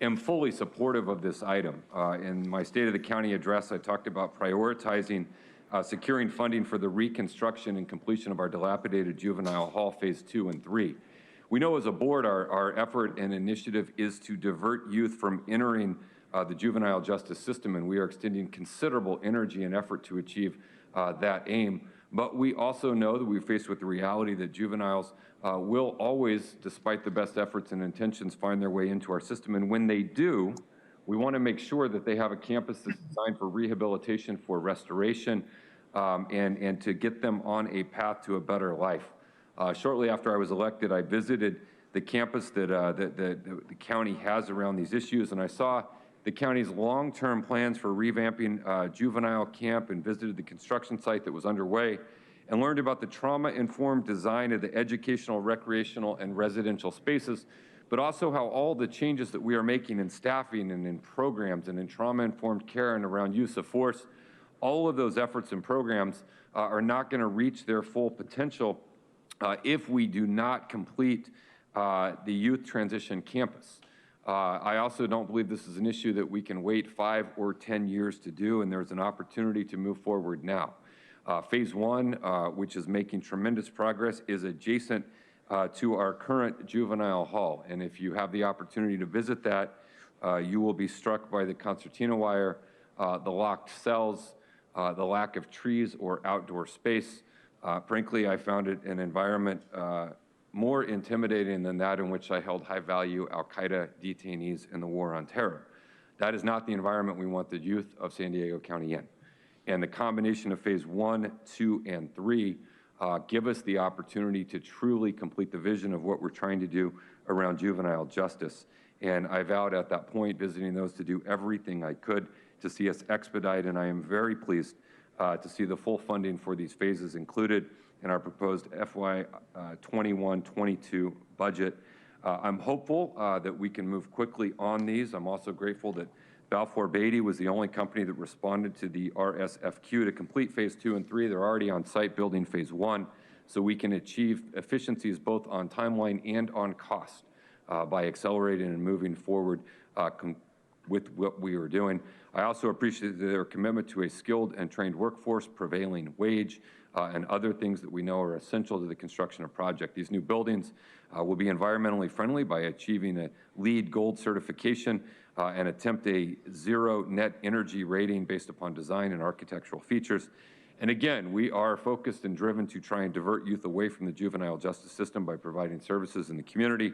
am fully supportive of this item. In my State of the County address, I talked about prioritizing securing funding for the reconstruction and completion of our dilapidated juvenile hall phase 2 and 3. We know as a board our effort and initiative is to divert youth from entering the juvenile justice system, and we are extending considerable energy and effort to achieve that aim. But we also know that we're faced with the reality that juveniles will always, despite the best efforts and intentions, find their way into our system. And when they do, we want to make sure that they have a campus that's designed for rehabilitation, for restoration, and to get them on a path to a better life. Shortly after I was elected, I visited the campus that the county has around these issues, and I saw the county's long-term plans for revamping juvenile camp and visited the construction site that was underway and learned about the trauma-informed design of the educational, recreational, and residential spaces, but also how all the changes that we are making in staffing and in programs and in trauma-informed care and around use of force, all of those efforts and programs are not going to reach their full potential if we do not complete the youth transition campus. I also don't believe this is an issue that we can wait 5 or 10 years to do, and there's an opportunity to move forward now. Phase 1, which is making tremendous progress, is adjacent to our current juvenile hall. And if you have the opportunity to visit that, you will be struck by the concertina wire, the locked cells, the lack of trees or outdoor space. Frankly, I found it an environment more intimidating than that in which I held high-value al-Qaeda detainees in the war on terror. That is not the environment we want the youth of San Diego County in. And the combination of phase 1, 2, and 3 give us the opportunity to truly complete the vision of what we're trying to do around juvenile justice. And I vowed at that point, visiting those, to do everything I could to see us expedite, and I am very pleased to see the full funding for these phases included in our proposed FY 21-22 budget. I'm hopeful that we can move quickly on these. I'm also grateful that Balfour Beatty was the only company that responded to the RSFQ to complete phase 2 and 3. They're already on site building phase 1, so we can achieve efficiencies both on timeline and on cost by accelerating and moving forward with what we are doing. I also appreciate their commitment to a skilled and trained workforce, prevailing wage, and other things that we know are essential to the construction of project. These new buildings will be environmentally friendly by achieving a LEED Gold certification and attempt a zero net energy rating based upon design and architectural features. And again, we are focused and driven to try and divert youth away from the juvenile justice system by providing services in the community.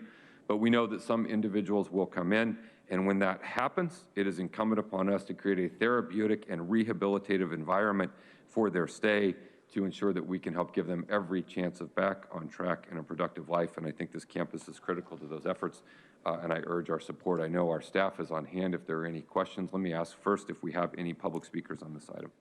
But we know that some individuals will come in, and when that happens, it is incumbent upon us to create a therapeutic and rehabilitative environment for their stay to ensure that we can help give them every chance of back on track and a productive life. And I think this campus is critical to those efforts, and I urge our support. I know our staff is on hand if there are any questions. Let me ask first if we have any public speakers on this item.